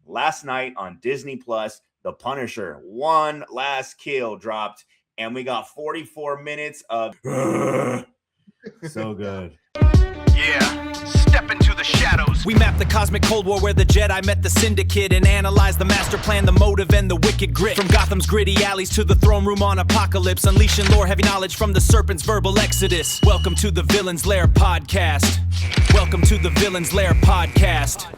last night on Disney Plus, The Punisher, One Last Kill dropped, and we got 44 minutes of so good. Yeah, step into the shadows. We mapped the cosmic Cold War where the Jedi met the Syndicate and analyzed the master plan, the motive, and the wicked grit. From Gotham's gritty alleys to the throne room on Apocalypse, unleashing lore, heavy knowledge from the serpent's verbal exodus. Welcome to the Villainz Lair podcast. Welcome to the Villainz Lair podcast.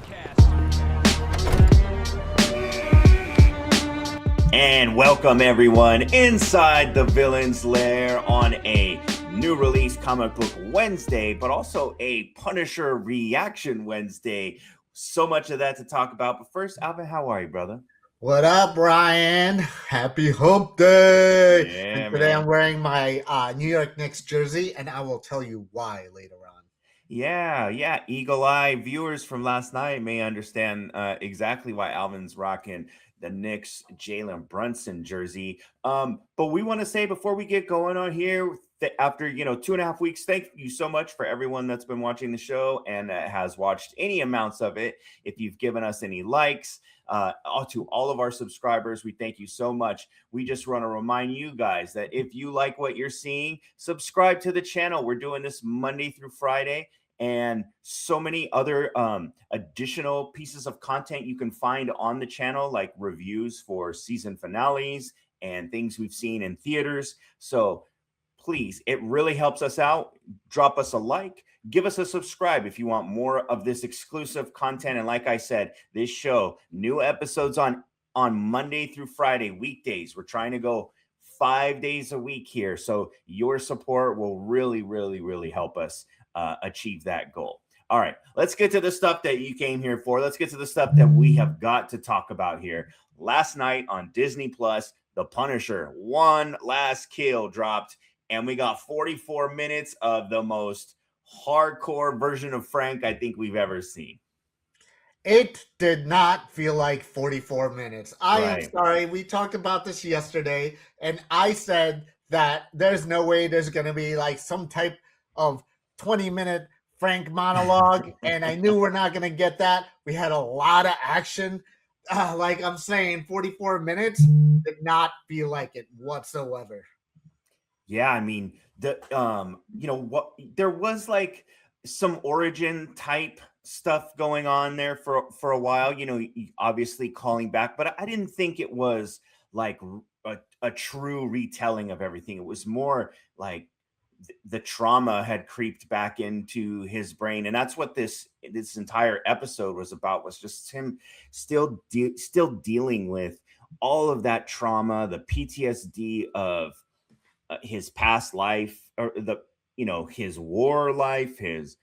And welcome everyone inside the Villainz Lair on a new release comic book Wednesday, but also a Punisher reaction Wednesday. So much of that to talk about. But first, Alvin, how are you, brother? What up, Ryan? Happy Hump Day! Yeah, and today man. I'm wearing my New York Knicks jersey, and I will tell you why later on. Yeah. Eagle Eye viewers from last night may understand exactly why Alvin's rocking the Knicks Jalen Brunson jersey. But we want to say before we get going on here, that after 2.5 weeks, thank you so much for everyone that's been watching the show and has watched any amounts of it. If you've given us any likes, to all of our subscribers, we thank you so much. We just want to remind you guys that if you like what you're seeing, subscribe to the channel. We're doing this Monday through Friday, and so many other additional pieces of content you can find on the channel, like reviews for season finales and things we've seen in theaters. So please, it really helps us out. Drop us a like, give us a subscribe if you want more of this exclusive content. And like I said, this show, new episodes on Monday through Friday, weekdays. We're trying to go 5 days a week here. So your support will really, really, really help us achieve that goal. All right, let's get to the stuff that you came here for. Let's get to the stuff that we have got to talk about here. Last night on Disney Plus, The Punisher, One Last Kill dropped, and we got 44 minutes of the most hardcore version of Frank I think we've ever seen. It did not feel like 44 minutes. I Right. am sorry. We talked about this yesterday, and I said that there's no way there's going to be like some type of 20-minute Frank monologue, and I knew we're not going to get that. We had a lot of action. Like I'm saying, 44 minutes did not feel like it whatsoever. Yeah, I mean, there was like some origin type stuff going on there for a while, obviously calling back, but I didn't think it was like a true retelling of everything. It was more like the trauma had creeped back into his brain, and that's what this entire episode was about, was just him still dealing with all of that trauma, the PTSD of his past life, or his war life, his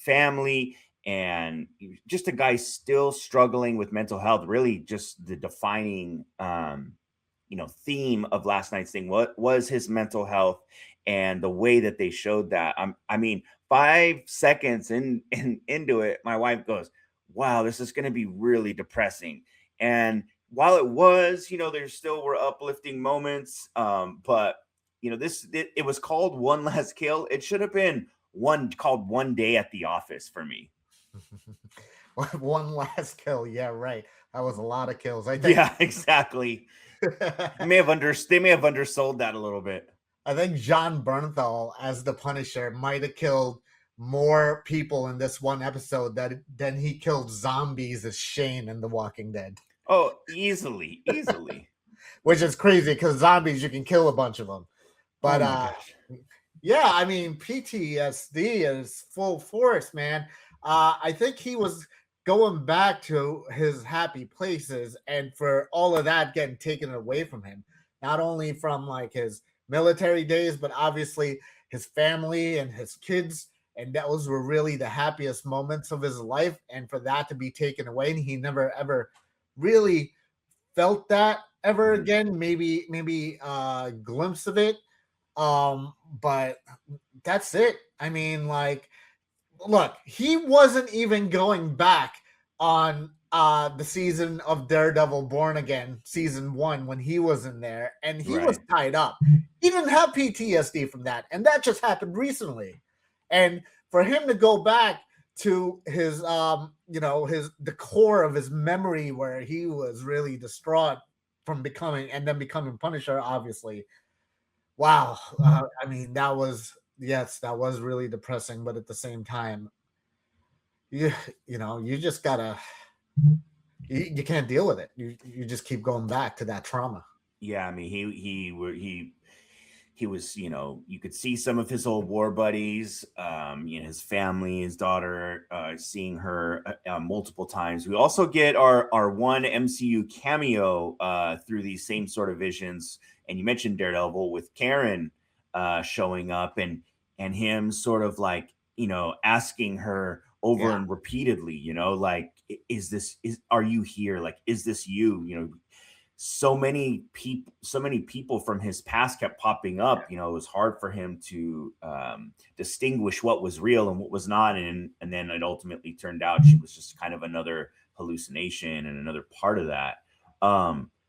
family, and just a guy still struggling with mental health. Really just the defining theme of last night's thing was his mental health, and the way that they showed that. I mean 5 seconds into it, my wife goes, wow, this is going to be really depressing. And while it was, there still were uplifting moments, but it was called One Last Kill. It should have been called One Day at the Office for me. One last kill. Yeah, right. That was a lot of kills. I think. Yeah, exactly. They may have undersold that a little bit. I think John Bernthal as the Punisher might have killed more people in this one episode than he killed zombies as Shane in The Walking Dead. Oh, easily. Which is crazy because zombies, you can kill a bunch of them. But yeah, I mean, PTSD is full force, man. I think he was going back to his happy places, and for all of that getting taken away from him, not only from like his military days, but obviously his family and his kids, and those were really the happiest moments of his life, and for that to be taken away, and he never ever really felt that ever again. Maybe a glimpse of it, but that's it. I mean, like, look, he wasn't even going back on the season of Daredevil Born Again, season 1, when he was in there, and he was tied up. He didn't have PTSD from that, and that just happened recently. And for him to go back to his the core of his memory where he was really distraught from becoming Punisher, obviously. Wow. I mean, that was really depressing, but at the same time, you you just gotta you can't deal with it. You just keep going back to that trauma. Yeah, I mean, he was, you could see some of his old war buddies, his family, his daughter, seeing her multiple times. We also get our one MCU cameo through these same sort of visions. And you mentioned Daredevil with Karen showing up and him sort of like, asking her over Yeah. and repeatedly, like, are you here? Like, is this you? So many people from his past kept popping up. It was hard for him to distinguish what was real and what was not, and then it ultimately turned out she was just kind of another hallucination and another part of that.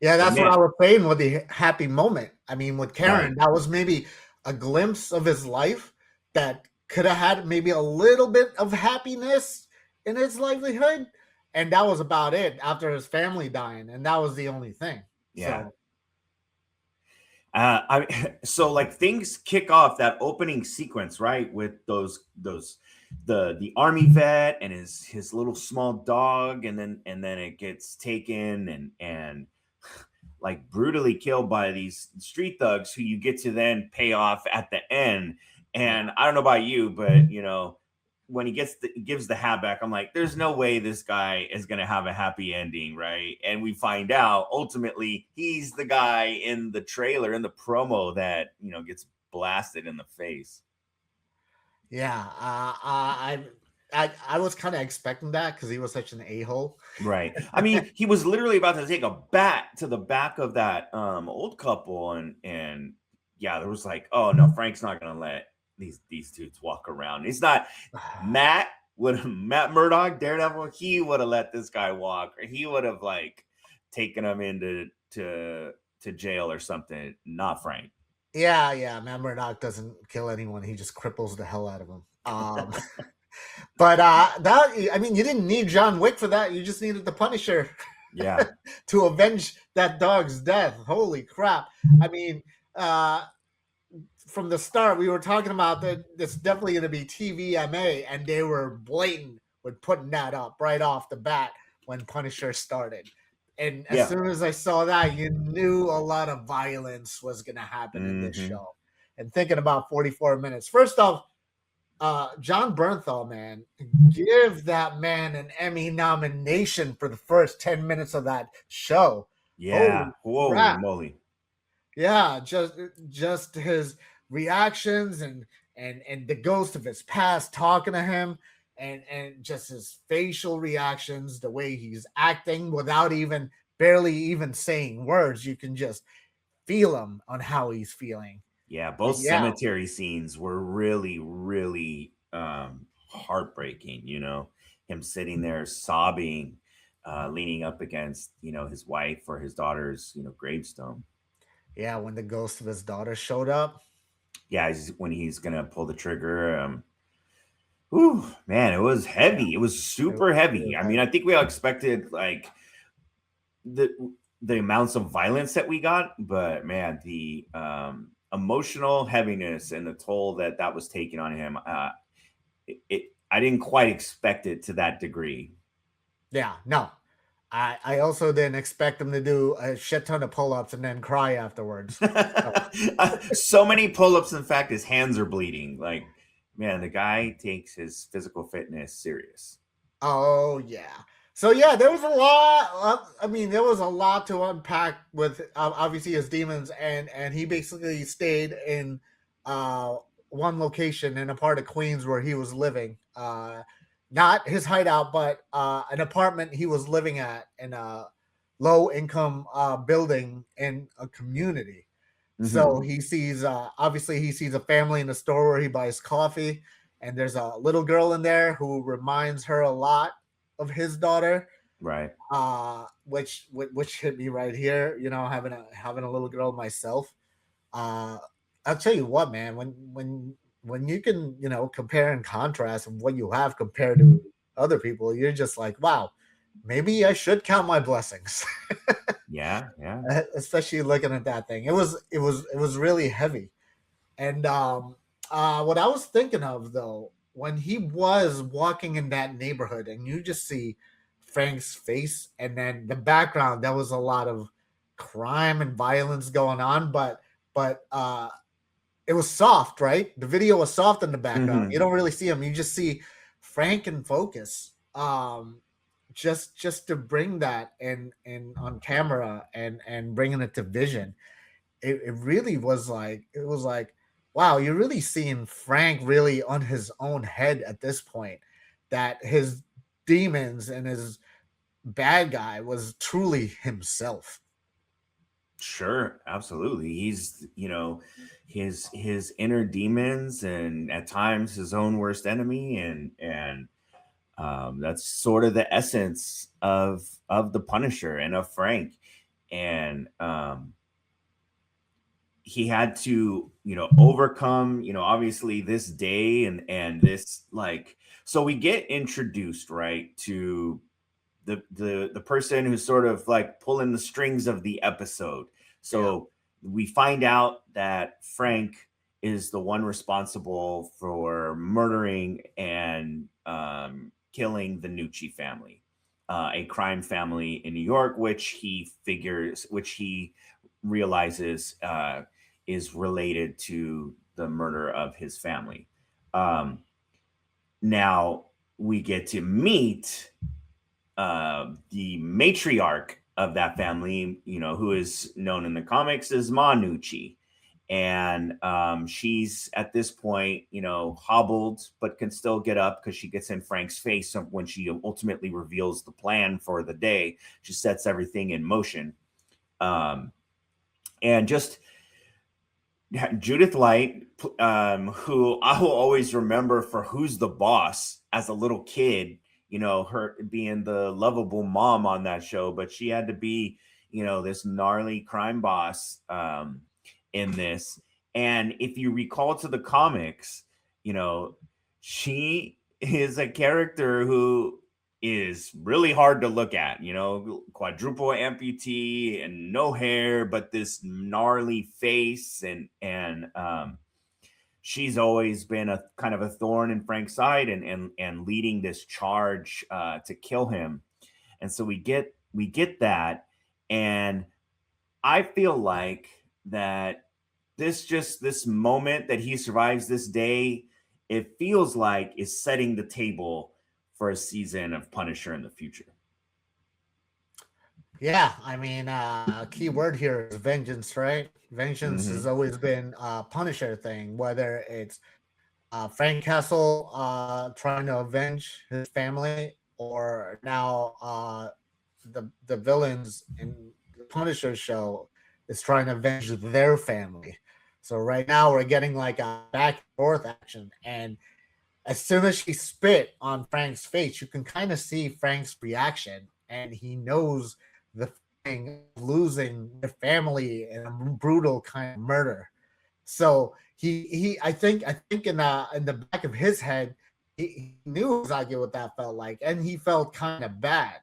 Yeah, But that's what man, I was saying with the happy moment. I mean, with Karen, right. that was maybe a glimpse of his life that could have had maybe a little bit of happiness in his livelihood. And that was about it after his family dying. And that was the only thing. Yeah. So, So like things kick off that opening sequence, right? With the army vet and his little small dog, and then it gets taken and like brutally killed by these street thugs who you get to then pay off at the end. yeah. And I don't know about you, but when he gives the hat back, I'm like, there's no way this guy is gonna have a happy ending, right? And we find out ultimately he's the guy in the trailer, in the promo, that gets blasted in the face. Yeah. I was kind of expecting that because he was such an a-hole. Right. I mean, he was literally about to take a bat to the back of that old couple, and yeah, there was like, oh no, Frank's not gonna let these dudes walk around. He's not. Matt Murdock, Daredevil, he would have let this guy walk, or he would have like taken him into to jail or something. Not Frank. Yeah. Matt Murdock doesn't kill anyone. He just cripples the hell out of them. But that, I mean, you didn't need John Wick for that. You just needed the Punisher Yeah. to avenge that dog's death. Holy crap. I mean, from the start, we were talking about that it's definitely going to be TVMA, and they were blatant with putting that up right off the bat when Punisher started. And as Yeah. soon as I saw that, you knew a lot of violence was going to happen in this Mhm. show. And thinking about 44 minutes, first off, John Bernthal, man, give that man an Emmy nomination for the first 10 minutes of that show. Yeah. Holy Holy crap. moly. Yeah, just his reactions and the ghost of his past talking to him, and just his facial reactions, the way he's acting without even barely even saying words. You can just feel him on how he's feeling. Yeah, both Yeah, cemetery scenes were really, really heartbreaking. Him sitting there sobbing, leaning up against his wife or his daughter's gravestone. yeah, when the ghost of his daughter showed up. Yeah, when he's gonna pull the trigger. Whew, man, it was Yeah, heavy. It was it was super heavy. really I mean, heavy. I think we all expected like the the amounts of violence that we got, but man, the emotional heaviness and the toll that was taken on him, I didn't quite expect it to that degree. Yeah, no. I also didn't expect him to do a shit ton of pull-ups and then cry afterwards. So, So many pull-ups, in fact, his hands are bleeding. Like, man, the guy takes his physical fitness serious. oh yeah. So yeah, there was a lot. I mean, there was a lot to unpack with obviously his demons, and he basically stayed in uh, one location in a part of Queens where he was living. Not his hideout, but an apartment he was living at in a low income building in a community. So Mhm. he sees, obviously, he sees a family in the store where he buys coffee, and there's a little girl in there who reminds her a lot of his daughter, Right. which hit me right here. Having a little girl myself. Uh, I'll tell you what, man. When when you can, compare and contrast and what you have compared to other people, you're just like, wow, maybe I should count my blessings. Yeah, yeah. Especially looking at that thing. It was really heavy. And what I was thinking of though, when he was walking in that neighborhood and you just see Frank's face and then the background, there was a lot of crime and violence going on, but it was soft, right? The video was soft in the background. Mhm. You don't really see him. You just see Frank in focus. Just to bring that in on camera and bringing it to vision. It really was like wow, you're really seeing Frank really on his own head at this point, that his demons and his bad guy was truly himself. Sure, absolutely. He's, his inner demons and at times his own worst enemy, and that's sort of the essence of the Punisher and of Frank. And he had to, overcome, obviously this day and this, like, so we get introduced, right, to the person who's sort of like pulling the strings of the episode. So we find out that Frank is the one responsible for murdering and killing the Nucci family, a crime family in New York, which he realizes is related to the murder of his family. Now we get to meet the matriarch of that family, who is known in the comics as Ma Nucci. And she's at this point, hobbled, but can still get up because she gets in Frank's face when she ultimately reveals the plan for the day. She sets everything in motion. And just Judith Light, who I will always remember for Who's the Boss as a little kid, her being the lovable mom on that show, but she had to be, this gnarly crime boss in this. And if you recall to the comics, she is a character who is really hard to look at, quadruple amputee and no hair, but this gnarly face, and she's always been a kind of a thorn in Frank's side and leading this charge to kill him. And so we get that. And I feel like that this moment that he survives this day, it feels like is setting the table for a season of Punisher in the future. Yeah, I mean, key word here is vengeance, right? Vengeance has always been a Punisher thing, whether it's Frank Castle trying to avenge his family, or now the villains in the Punisher show is trying to avenge their family. So right now we're getting like a back and forth action, and as soon as she spit on Frank's face, you can kind of see Frank's reaction, and he knows the thing of losing the family in a brutal kind of murder. So I think in the back of his head, he knew exactly what that felt like, and he felt kind of bad,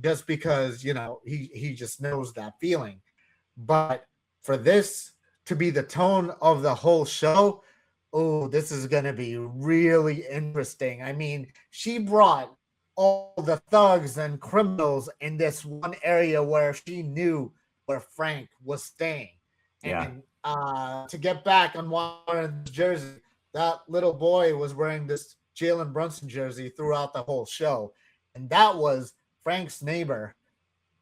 just because he just knows that feeling. But for this to be the tone of the whole show, oh, this is going to be really interesting. I mean, she brought all the thugs and criminals in this one area where she knew where Frank was staying. And to get back on Warren's jersey, that little boy was wearing this Jalen Brunson jersey throughout the whole show. And that was Frank's neighbor,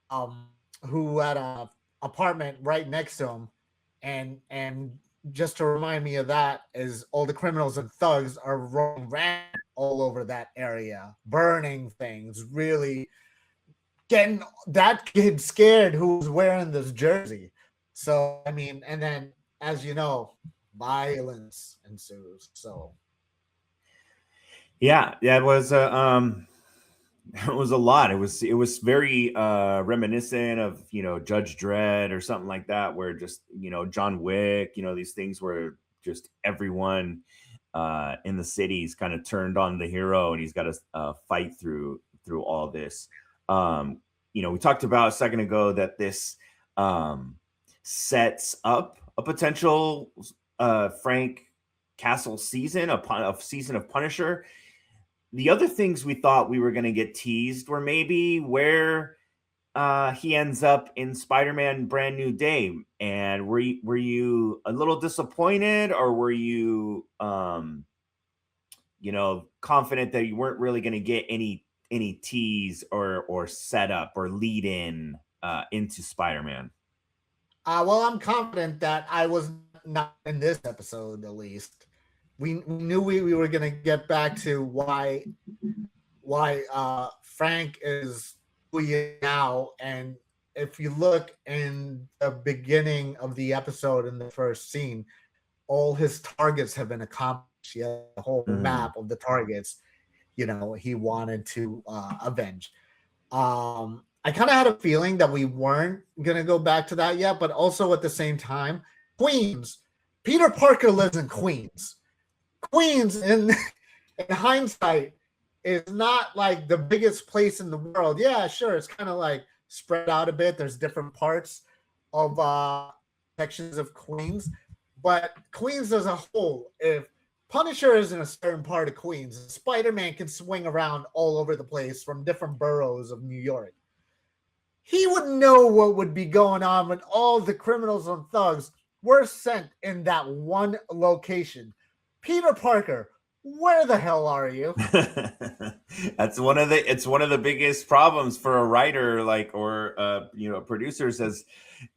who had a apartment right next to him. And just to remind me of that is all the criminals and thugs are running around all over that area, burning things, really getting that kid scared who's wearing this jersey. So, I mean, and then, as you know, violence ensues. So, yeah, it was it was a lot. It was very reminiscent of Judge Dredd or something like that, where just John Wick, these things where just everyone in the city's kind of turned on the hero, and he's got to fight through all this. We talked about a second ago that this sets up a potential Frank Castle season, a season of Punisher. The other things we thought we were going to get teased were maybe where he ends up in Spider-Man Brand New Day. And were you a little disappointed, or were you confident that you weren't really going to get any tease or setup or lead in into Spider-Man? Well, I'm confident that I was not in this episode, at least. We knew we were going to get back to why Frank is who he is now. And if you look in the beginning of the episode, in the first scene, all his targets have been accomplished. He has a whole map of the targets, he wanted to avenge. I kind of had a feeling that we weren't going to go back to that yet, but also at the same time, Queens. Peter Parker lives in Queens. Queens, in hindsight, is not like the biggest place in the world. Yeah, sure, it's kind of like spread out a bit. There's different parts of sections of Queens, but Queens as a whole, if Punisher is in a certain part of Queens, Spider-Man can swing around all over the place from different boroughs of New York. He would know what would be going on when all the criminals and thugs were sent in that one location. Peter Parker, where the hell are you? It's one of the biggest problems for a writer, or producers, as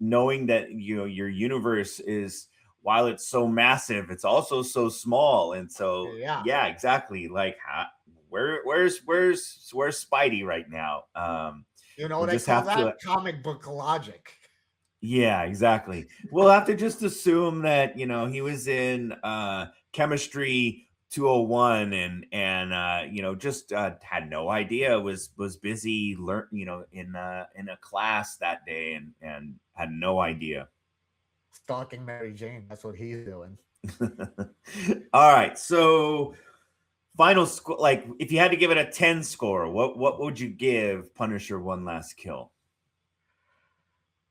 knowing that your universe is, while it's so massive, it's also so small. And so yeah exactly, like where's Spidey right now? They call that comic book logic. Yeah, exactly. We'll have to just assume that he was in chemistry 201 and just had no idea, was busy in a class that day and had no idea. Stalking Mary Jane, that's what he's doing. All right, so final score, like if you had to give it a 10 score, what would you give Punisher One Last Kill?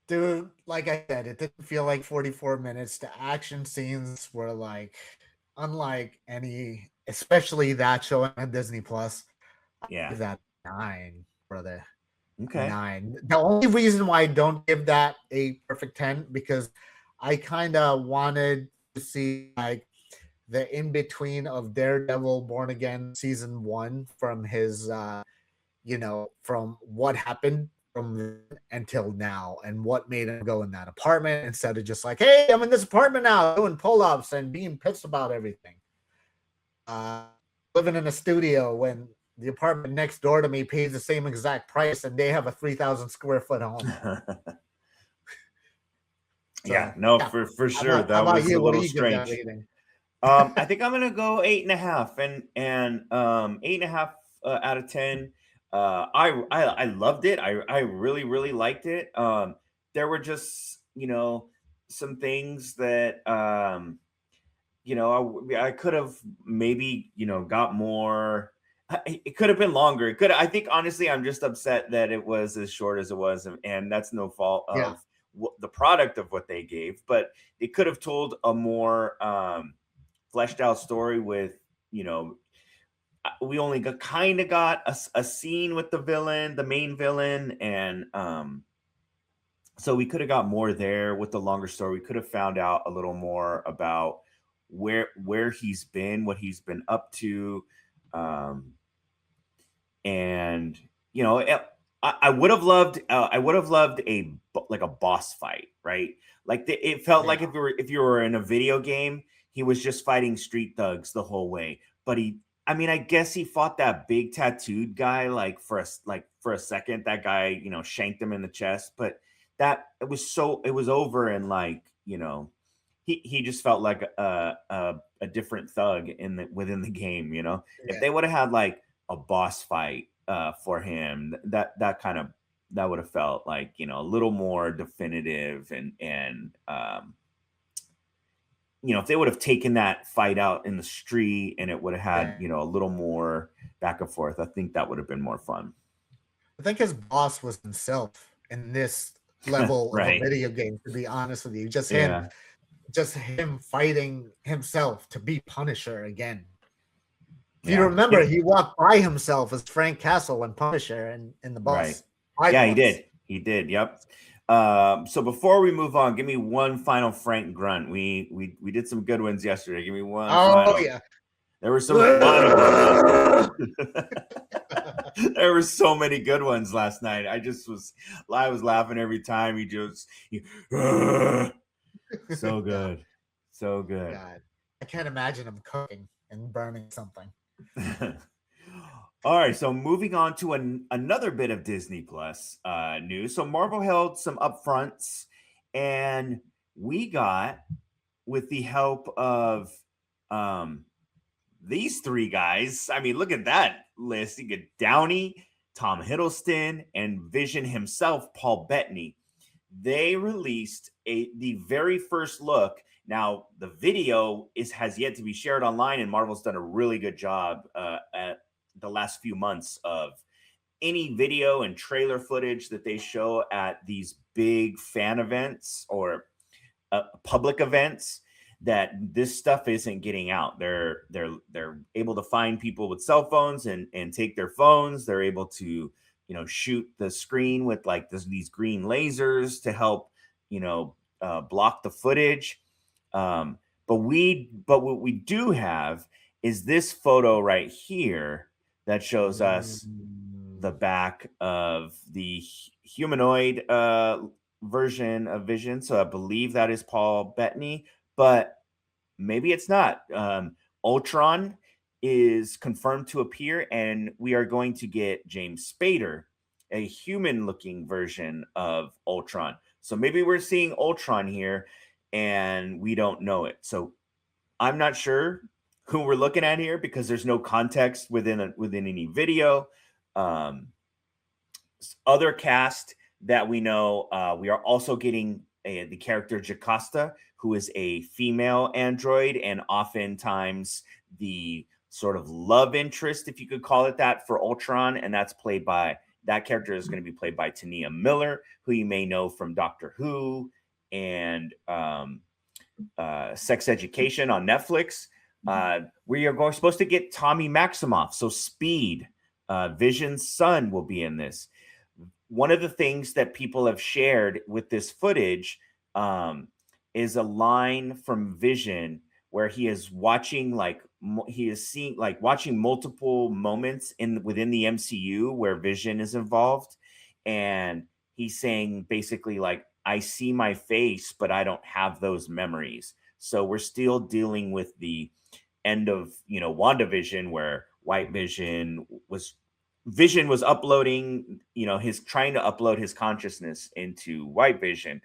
Dude, like I said, it didn't feel like 44 minutes. The action scenes were like unlike any, especially that show on Disney Plus. Yeah. Is that 9, brother? Okay. 9. The only reason why I don't give that a perfect 10, because I kind of wanted to see like the in between of Daredevil Born Again season 1 from his from what happened from until now and what made him go in that apartment instead of just like, hey, I'm in this apartment now doing pull-ups and being pissed about everything. Living in a studio when the apartment next door to me pays the same exact price and they have a 3,000 square foot home. For sure. That was a little strange. I think I'm gonna go 8.5 and 8.5 out of 10. I loved it. I really, really liked it. There were just, some things that, I could have maybe, got more. It could have been longer. I think, honestly, I'm just upset that it was as short as it was. And that's no fault of the product of what they gave, but it could have told a more fleshed out story with, we only got a scene with the main villain, and so we could have got more there with the longer story. We could have found out a little more about where he's been, what he's been up to, and I would have loved a boss fight, right? Like it felt like if you were in a video game, he was just fighting street thugs the whole way, but I guess he fought that big tattooed guy for a second. That guy, shanked him in the chest, but it was over, and he just felt like a different thug within the game. If they would have had like a boss fight for him, that would have felt like a little more definitive and if they would have taken that fight out in the street and it would have had, a little more back and forth, I think that would have been more fun. I think his boss was himself in this level Right. of a video game, to be honest with you. Just him fighting himself to be Punisher again. If you remember, he walked by himself as Frank Castle and Punisher in the boss. Right. Yeah, he did. Yep. So before we move on, give me one final Frank grunt. We did some good ones yesterday. Give me one. Yeah. There were some there were so many good ones last night. I was laughing every time he so good. So good. God. I can't imagine him cooking and burning something. All right, so moving on to another bit of Disney Plus news. So Marvel held some upfronts, and we got, with the help of these three guys. I mean, look at that list. You get Downey, Tom Hiddleston, and Vision himself, Paul Bettany. They released the very first look. Now, the video has yet to be shared online, and Marvel's done a really good job at the last few months of any video and trailer footage that they show at these big fan events or public events, that this stuff isn't getting out. They're able to find people with cell phones and take their phones. They're able to, shoot the screen with like these green lasers to help, block the footage. But what we do have is this photo right here that shows us the back of the humanoid version of Vision. So I believe that is Paul Bettany, but maybe it's not. Ultron is confirmed to appear, and we are going to get James Spader, a human-looking version of Ultron. So maybe we're seeing Ultron here, and we don't know it. So I'm not sure who we're looking at here because there's no context within any video. Other cast that we know, we are also getting the character Jocasta, who is a female android and oftentimes the sort of love interest, if you could call it that, for Ultron. And that character is going to be played by Tania Miller, who you may know from Doctor Who and Sex Education on Netflix. We are supposed to get Tommy Maximoff. So Speed, Vision's son, will be in this. One of the things that people have shared with this footage is a line from Vision where he is watching watching multiple moments within the MCU where Vision is involved, and he's saying basically like, I see my face, but I don't have those memories. So we're still dealing with the end of WandaVision, where Vision was uploading, trying to upload his consciousness into White Vision.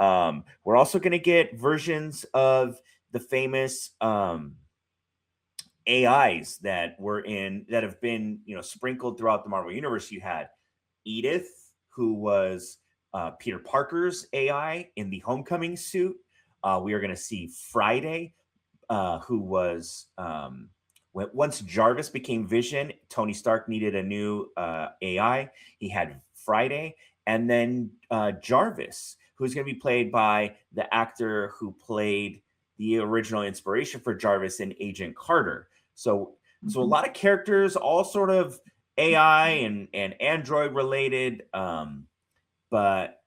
We're also going to get versions of the famous AIs that have been, sprinkled throughout the Marvel universe. You had Edith, who was Peter Parker's AI in the Homecoming suit. We are going to see Friday, who was once Jarvis became Vision, Tony Stark needed a new AI. He had Friday, and then Jarvis, who's going to be played by the actor who played the original inspiration for Jarvis in Agent Carter. So a lot of characters, all sort of AI and android related. But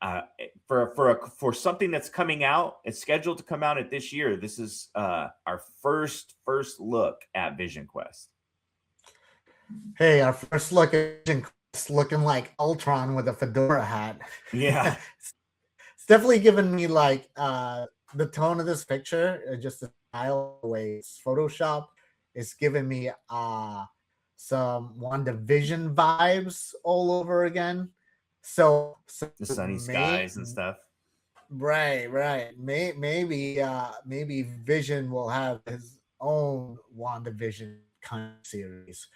for something that's coming out, it's scheduled to come out at this year. This is our first look at Visionquest. Hey, our first look at Visionquest, looking like Ultron with a fedora hat. Yeah, it's definitely giving me like the tone of this picture, just the style, the way it's Photoshop. It's giving me some WandaVision vibes all over again. So the sunny skies and stuff. Right. Maybe Vision will have his own WandaVision kind of series,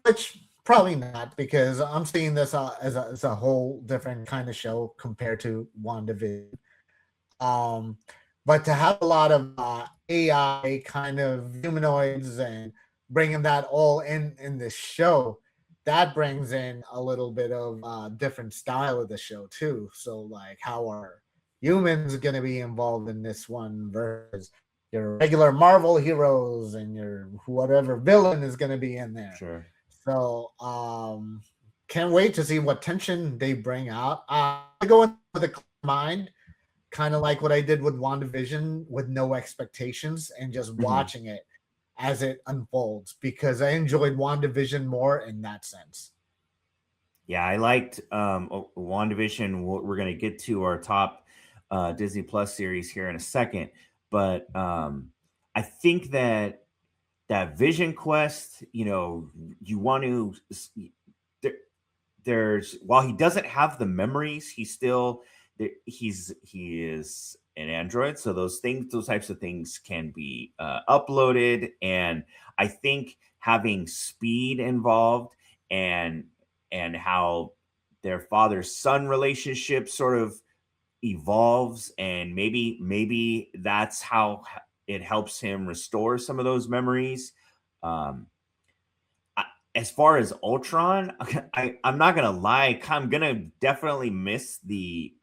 which probably not, because I'm seeing this as a whole different kind of show compared to WandaVision. But to have a lot of AI kind of humanoids and bringing that all in this show, that brings in a little bit of different style of the show too. So like, how are humans going to be involved in this one versus your regular Marvel heroes and your whatever villain is going to be in there? Sure. So can't wait to see what tension they bring out. I go in with a mind, kind of like what I did with WandaVision, with no expectations and just watching it as it unfolds, because I enjoyed WandaVision more in that sense. Yeah, I liked WandaVision. We're going to get to our top Disney Plus series here in a second, but I think that Visionquest, you want to there, there's while he doesn't have the memories, he is an android, so those types of things can be uploaded, and I think having speed involved and how their father son relationship sort of evolves, and maybe that's how it helps him restore some of those memories. um as far as Ultron, I'm not gonna lie, I'm gonna definitely miss the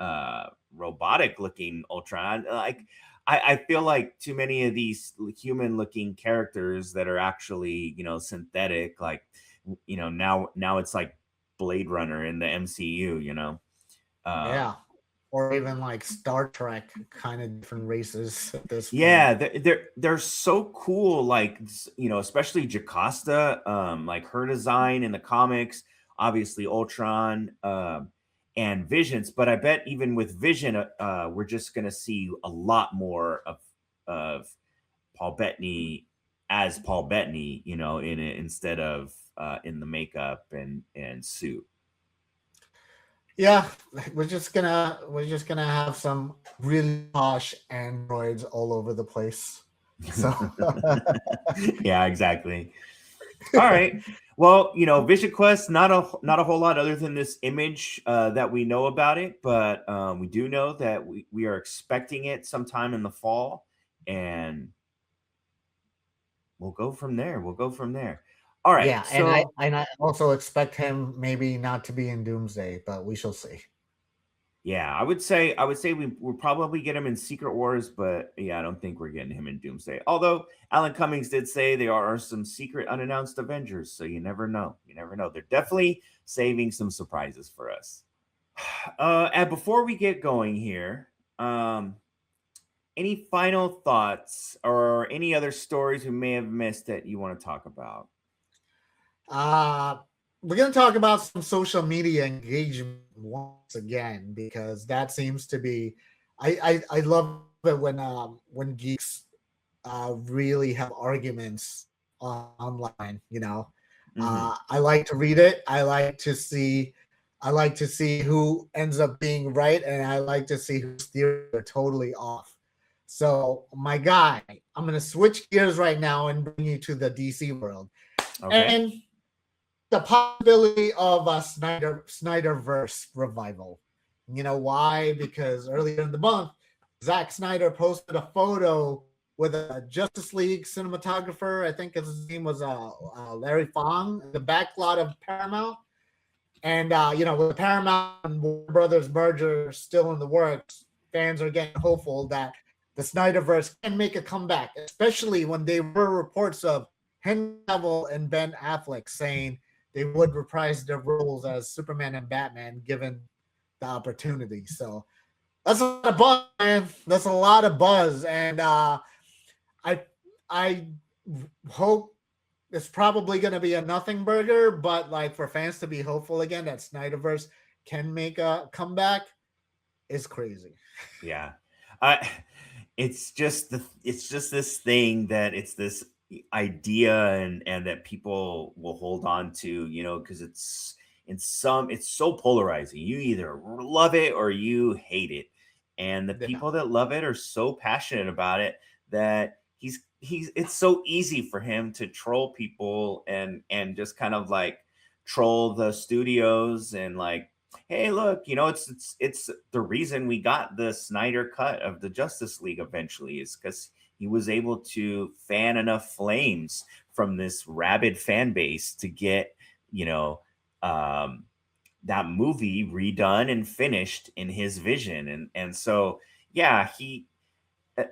robotic looking Ultron. Like I feel like too many of these human looking characters that are actually, synthetic, like now it's like Blade Runner in the MCU. Um Yeah. Or even like Star Trek, kind of different races at this point. Yeah, they're so cool. Like especially Jocasta, like her design in the comics, obviously Ultron, and Visions. But I bet even with Vision, we're just gonna see a lot more of Paul Bettany as Paul Bettany, in it instead of in the makeup and suit. Yeah, we're just gonna have some really posh androids all over the place. So Yeah, exactly. All right. Well, Vision Quest, not a whole lot other than this image that we know about it, but we do know that we are expecting it sometime in the fall, and we'll go from there. We'll go from there. All right. yeah, and I So and I also expect him maybe not to be in Doomsday, but we shall see. yeah, I would say we'll probably get him in Secret Wars, but yeah, I don't think we're getting him in Doomsday. Although Alan Cummings did say there are some secret unannounced Avengers, so you never know. You never know. They're definitely saving some surprises for us. And before we get going here, any final thoughts or any other stories we may have missed that you want to talk about? Uh we're gonna talk about some social media engagement once again, because that seems to be, I love it when geeks really have arguments online. Hmm. I like to read it. I like to see who ends up being right, and I like to see whose theories are totally off. So, my guy, I'm gonna switch gears right now and bring you to the DC world, Okay. and the possibility of a Snyderverse revival. You know why? Because earlier in the month, Zack Snyder posted a photo with a Justice League cinematographer. I think his name was Larry Fong, in the backlot of Paramount. And with the Paramount and Warner Brothers merger still in the works, fans are getting hopeful that the Snyderverse can make a comeback, especially when there were reports of Henry Cavill and Ben Affleck saying they would reprise their roles as Superman and Batman given the opportunity. So that's a lot of buzz, man. That's a lot of buzz, and I I hope it's probably going to be a nothing burger, but like, for fans to be hopeful again that Snyderverse can make a comeback is crazy. Yeah. I it's just this thing that it's this idea, and that people will hold on to, because it's so polarizing. You either love it or you hate it. And the Yeah. people that love it are so passionate about it that he's it's so easy for him to troll people and just kind of like troll the studios and like Hey, look, it's the reason we got the Snyder cut of the Justice League eventually is because he was able to fan enough flames from this rabid fan base to get, you know, um, that movie redone and finished in his vision, and so yeah, he uh,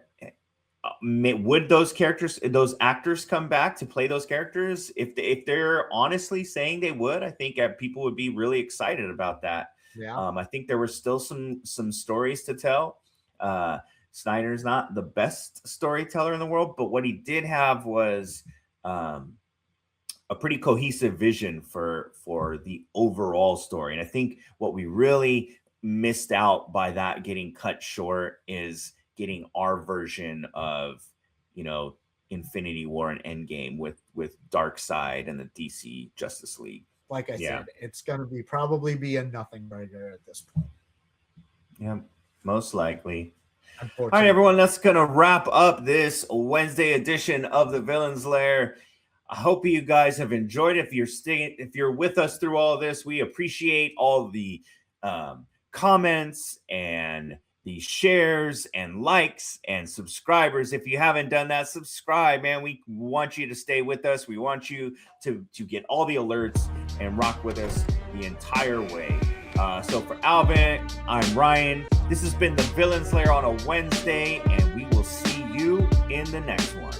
would those actors come back to play those characters if they're honestly saying they would. I think people would be really excited about that. Yeah. I think there were still some stories to tell. Snyder's not the best storyteller in the world, but what he did have was um, a pretty cohesive vision for the overall story. And I think what we really missed out by that getting cut short is getting our version of, you know, Infinity War and Endgame with Darkseid and the DC Justice League. Like I Yeah. said, it's going to probably be a nothing burger at this point. Yeah, most likely. All Unfortunately. right, everyone, that's going to wrap up this Wednesday edition of the Villainz Lair. I hope you guys have enjoyed it. If you're with us through all of this, we appreciate all the comments and the shares and likes and subscribers. If you haven't done that, subscribe, man. We want you to stay with us. We want you to get all the alerts and rock with us the entire way. So for Alvin, I'm Ryan. This has been the Villainz Lair on a Wednesday, and we will see you in the next one.